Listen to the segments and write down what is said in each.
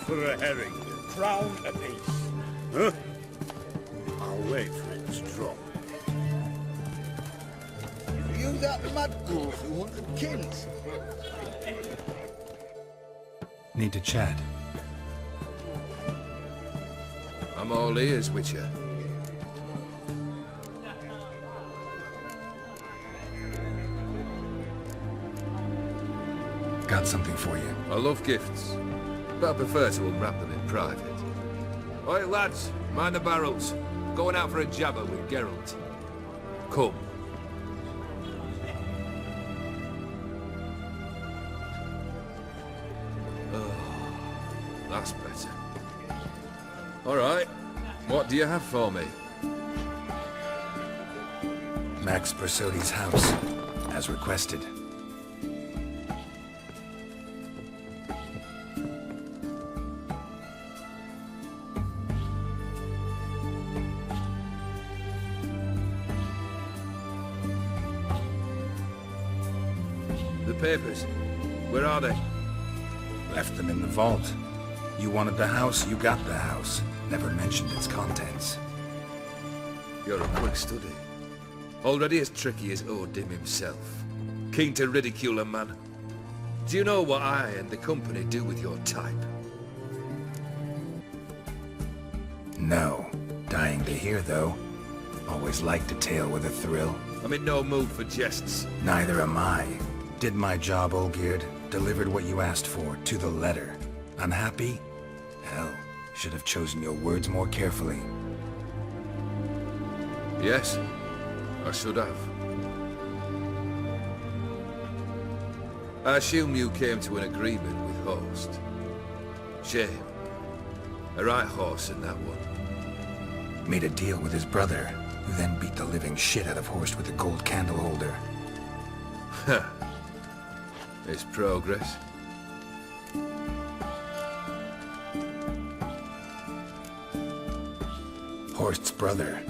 for a herring. Crown apiece. Huh? I'll wait for it to drop. You that mad ghoul who hunted kings? Need to chat. I'm all ears, Witcher. Got something for you. I love gifts, but I prefer to unwrap them in private. Oi, lads, mind the barrels. Going out for a jabber with Geralt. Come. Oh, that's better. All right, what do you have for me? Max Bersodi's house, as requested. The papers, where are they? Left them in the vault. You wanted the house, you got the house. Never mentioned its contents. You're a quick study. Already as tricky as Odin himself. Keen to ridicule a man. Do you know what I and the company do with your type? No. Dying to hear, though. Always liked a tale with a thrill. I'm in no mood for jests. Neither am I. Did my job, Olgierd. Delivered what you asked for, to the letter. Unhappy? Hell, should have chosen your words more carefully. Yes, I should have. I assume you came to an agreement with Horst. Shame. A right horse in that one. Made a deal with his brother, who then beat the living shit out of Horst with a gold candle holder. Huh. It's progress. Horst's brother.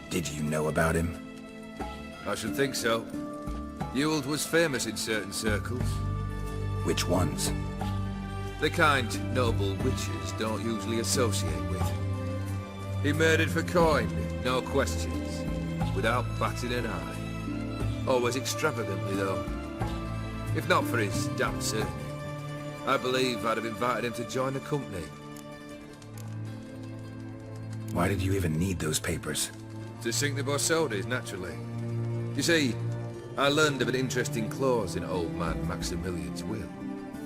Did you know about him? I should think so. Ewald was famous in certain circles. Which ones? The kind noble witches don't usually associate with. He murdered for coin, no questions, without batting an eye. Always extravagantly, though. If not for his damn surname, I believe I'd have invited him to join the company. Why did you even need those papers? To sink the Borsodis, naturally. You see, I learned of an interesting clause in old man Maximilian's will.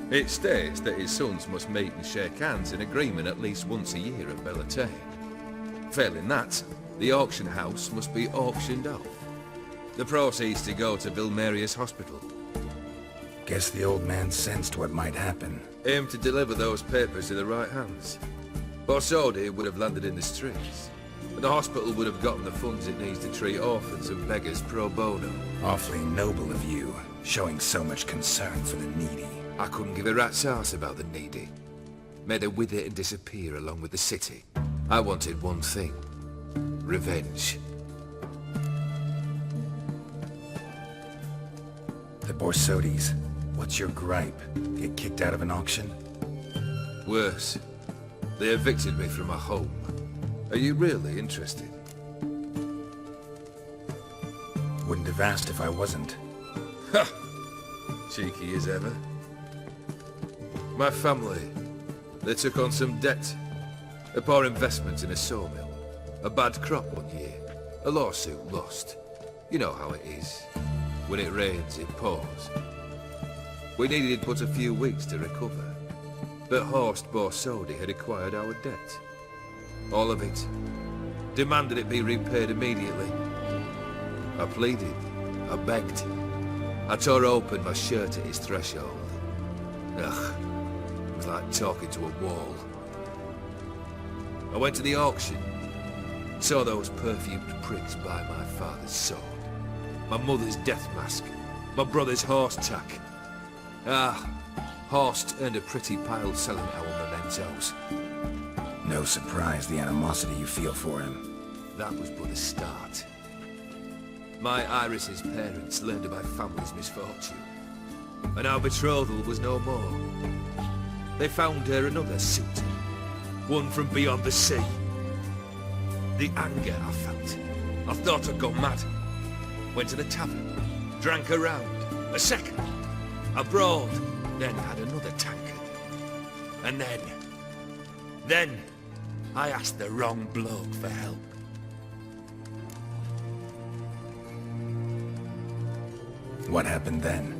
It states that his sons must meet and shake hands in agreement at least once a year at Bellatane. Failing that, the auction house must be auctioned off. The proceeds to go to Vilmerius Hospital. Guess the old man sensed what might happen. Aim to deliver those papers in the right hands. Borsodi would have landed in the streets. And the hospital would have gotten the funds it needs to treat orphans and beggars pro bono. Awfully noble of you, showing so much concern for the needy. I couldn't give a rat's ass about the needy. May they wither and disappear along with the city. I wanted one thing. Revenge. The Borsodis. What's your gripe? Get kicked out of an auction? Worse. They evicted me from my home. Are you really interested? Wouldn't have asked if I wasn't. Ha! Cheeky as ever. My family, they took on some debt. A poor investment in a sawmill. A bad crop one year. A lawsuit lost. You know how it is. When it rains, it pours. We needed but a few weeks to recover. But Horst Borsodi had acquired our debt. All of it. Demanded it be repaid immediately. I pleaded. I begged. I tore open my shirt at his threshold. Ugh. It was like talking to a wall. I went to the auction. Saw those perfumed pricks buy my father's sword. My mother's death mask. My brother's horse tack. Ah, Horst earned a pretty pile selling our mementos. No surprise the animosity you feel for him. That was but the start. My Iris's parents learned of my family's misfortune. And our betrothal was no more. they found her another suitor. One from beyond the sea. The anger I felt. I thought I'd gone mad. Went to the tavern, drank a round, a second, abroad, then had another tankard. And then, I asked the wrong bloke for help. What happened then?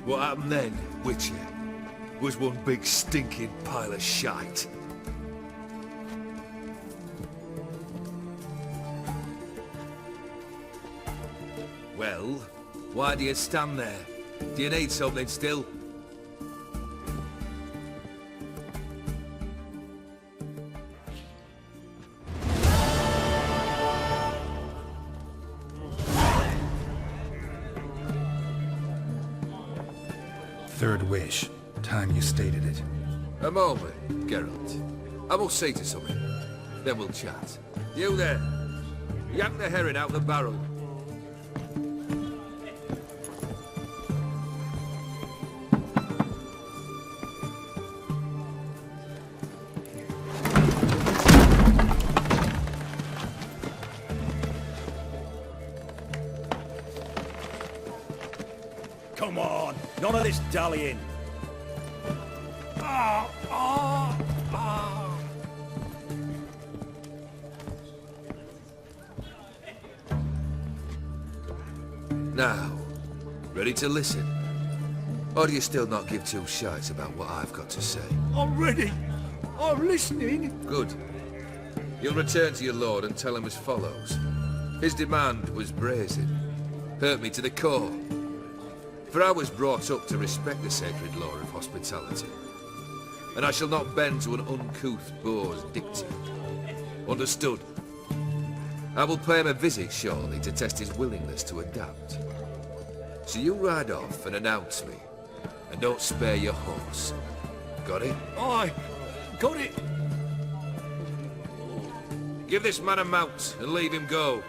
What happened then, Witcher, was one big stinking pile of shite. Well, why do you stand there? Do you need something still? Third wish. Time you stated it. A moment, Geralt. I must say to something. Then we'll chat. You there. Yank the herring out the barrel. Come on, none of this dallying. Now, ready to listen? Or do you still not give two shites about what I've got to say? I'm ready. I'm listening. Good. You'll return to your lord and tell him as follows. His demand was brazen. Hurt me to the core. For I was brought up to respect the sacred law of hospitality. And I shall not bend to an uncouth boor's dictate. Understood? I will pay him a visit shortly to test his willingness to adapt. So you ride off and announce me. And don't spare your horse. Got it? Aye, got it. Give this man a mount and leave him go.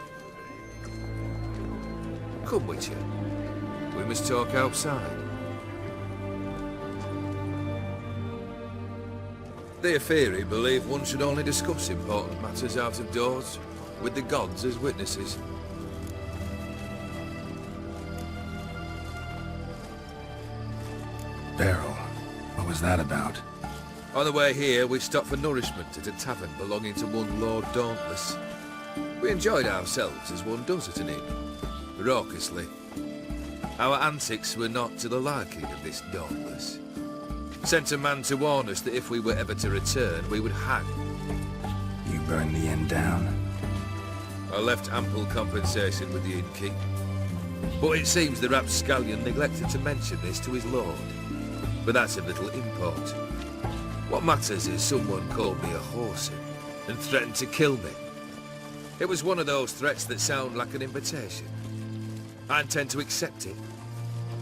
Come, Witcher. We must talk outside. The Aetheri believe one should only discuss important matters out of doors, with the gods as witnesses. Barrel. What was that about? On the way here, we stopped for nourishment at a tavern belonging to one Lord Dauntless. We enjoyed ourselves as one does at an inn, raucously. Our antics were not to the liking of this Dauntless. Sent a man to warn us that if we were ever to return, we would hang. You burned the inn down? I left ample compensation with the innkeep. But it seems the rapscallion neglected to mention this to his lord. But that's of little import. What matters is someone called me a whoreson and threatened to kill me. It was one of those threats that sound like an invitation. I intend to accept it.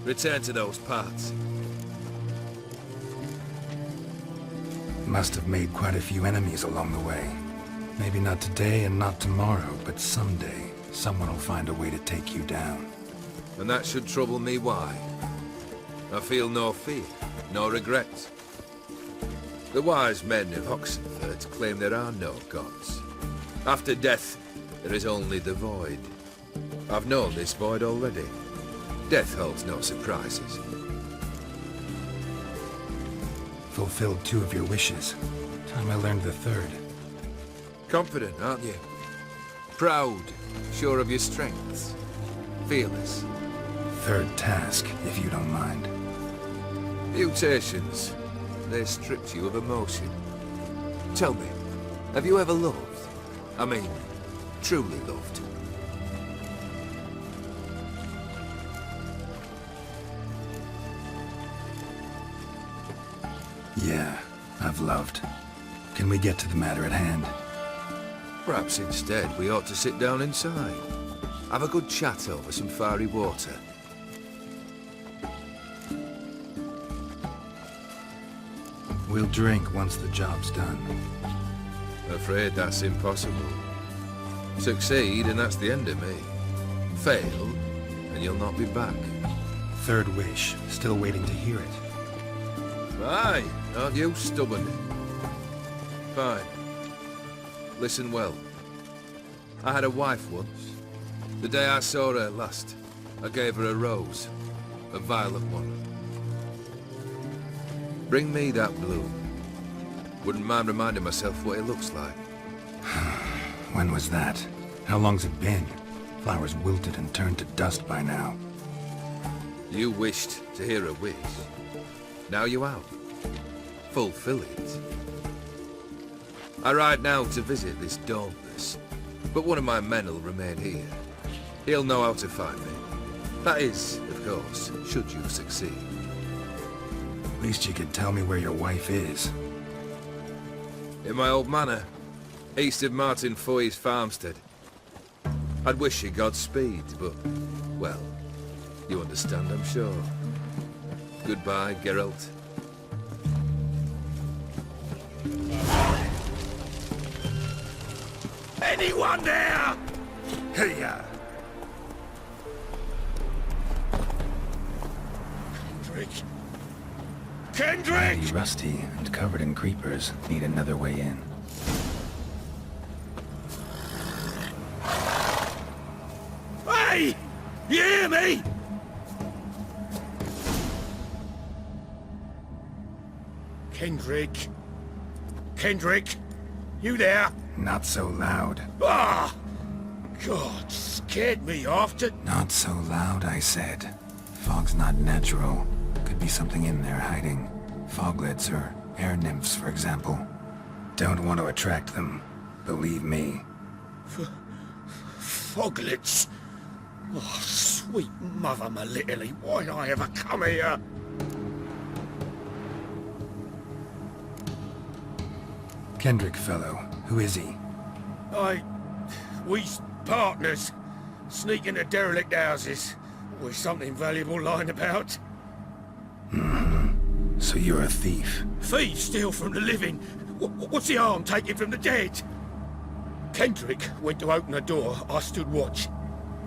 Return to those parts. Must have made quite a few enemies along the way. Maybe not today and not tomorrow, but someday, someone will find a way to take you down. And that should trouble me why? I feel no fear, no regret. The wise men of Oxenford claim there are no gods. After death, there is only the void. I've known this void already. Death holds no surprises. Fulfilled 2 of your wishes. Time I learned the 3rd. Confident, aren't you? Proud, sure of your strengths. Fearless. 3rd task, if you don't mind. Mutations. They stripped you of emotion. Tell me, have you ever loved? I mean, truly loved? Yeah, I've loved. Can we get to the matter at hand? Perhaps instead we ought to sit down inside. Have a good chat over some fiery water. We'll drink once the job's done. Afraid that's impossible. Succeed and that's the end of me. Fail and you'll not be back. 3rd wish. Still waiting to hear it. Aye, aren't you stubborn? Fine. Listen well. I had a wife once. The day I saw her last, I gave her a rose. A violet one. Bring me that bloom. Wouldn't mind reminding myself what it looks like. When was that? How long's it been? Flowers wilted and turned to dust by now. You wished to hear a wish. Now you have. Fulfill it. I ride now to visit this dauntless, but one of my men will remain here. He'll know how to find me. That is, of course, should you succeed. At least you could tell me where your wife is. In my old manor, east of Martin Foy's farmstead. I'd wish you Godspeed, but, well, you understand, I'm sure. Goodbye, Geralt. Anyone there? Hey-ya! Kendrick! Pretty rusty and covered in creepers. Need another way in. Hey! You hear me? Kendrick? Kendrick? You there? Not so loud. Ah! God, scared me off to... Not so loud, I said. Fog's not natural. Could be something in there hiding. Foglets or air nymphs, for example. Don't want to attract them. Believe me. Foglets? Oh, sweet mother, my little, why'd I ever come here? Kendrick fellow. Who is he? We's partners. Sneak into derelict houses. Always something valuable lying about. So you're a thief. Thieves steal from the living. What's the harm taking from the dead? Kendrick went to open the door. I stood watch.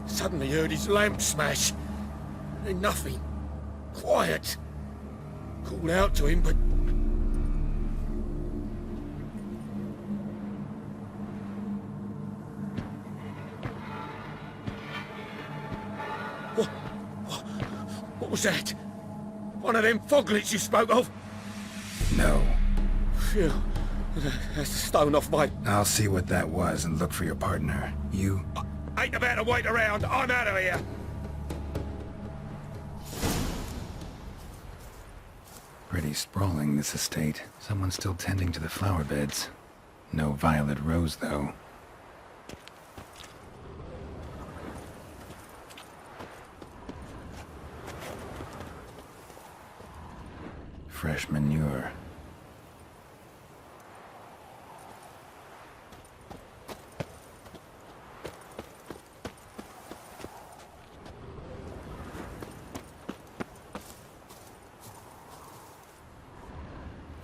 Suddenly heard his lamp smash. Then nothing. Quiet. Called out to him, but... What was that? One of them foglets you spoke of? No. Phew. That's a stone off my... I'll see what that was and look for your partner. You? Ain't about to wait around. I'm out of here. Pretty sprawling, this estate. Someone's still tending to the flower beds. No violet rose, though. Fresh manure.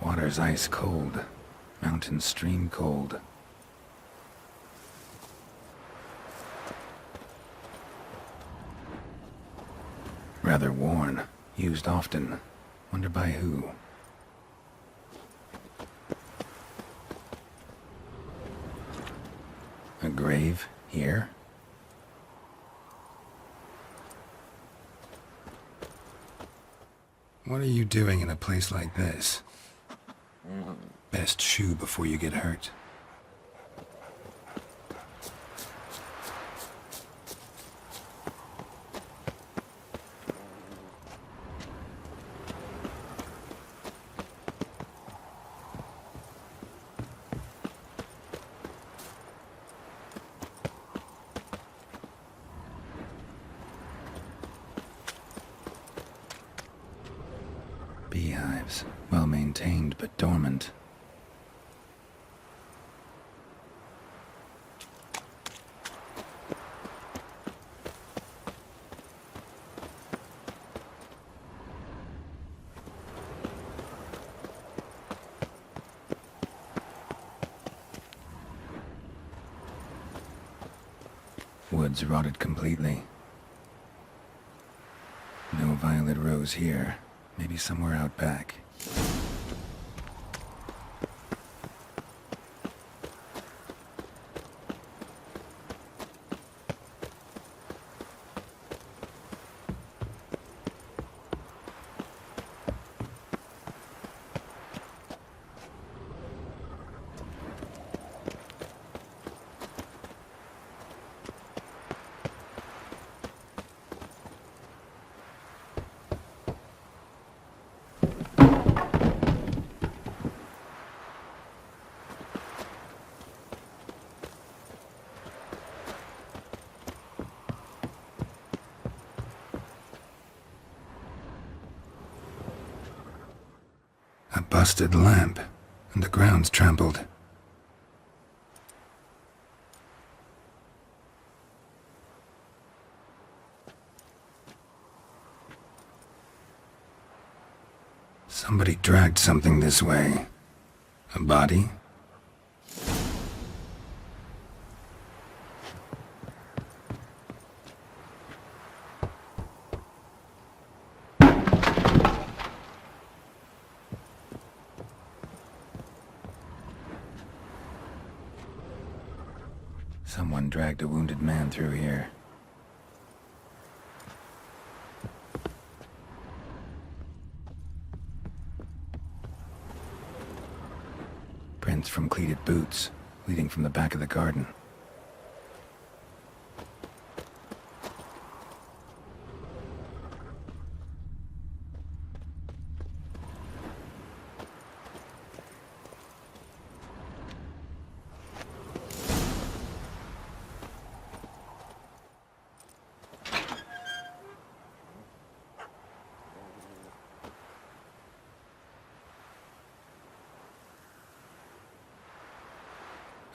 Water's ice cold. Mountain stream cold. Rather worn. Used often. Wonder by who? A grave here? What are you doing in a place like this? Best shoe before you get hurt. Beehives, well maintained but dormant. Woods rotted completely. No violet rose here. Maybe somewhere out back. busted lamp, and the ground's trampled. Somebody dragged something this way. A body? Someone dragged a wounded man through here. Prints from cleated boots, leading from the back of the garden.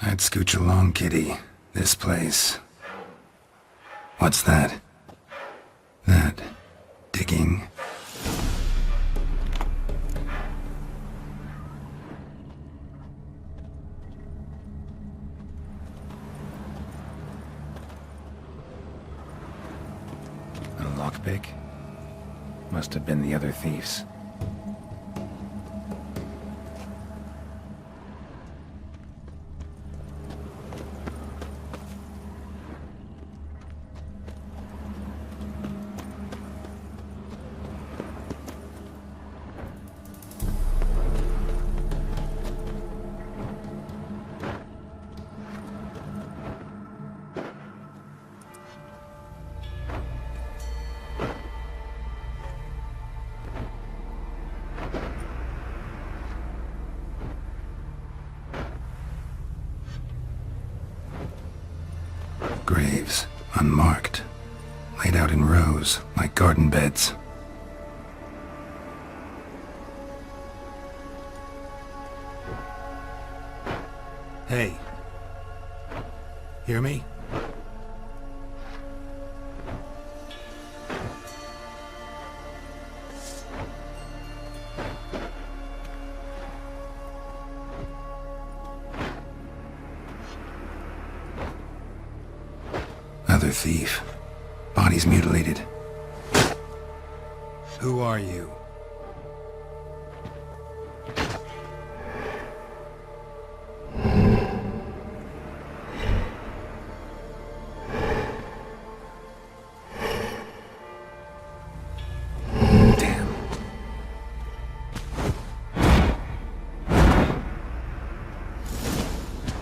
I'd scooch along, kitty. This place. What's that? That... digging? A lockpick? Must have been the other thieves. Graves, unmarked, laid out in rows like garden beds. Hey. Hear me? Another thief. Bodies mutilated. Who are you?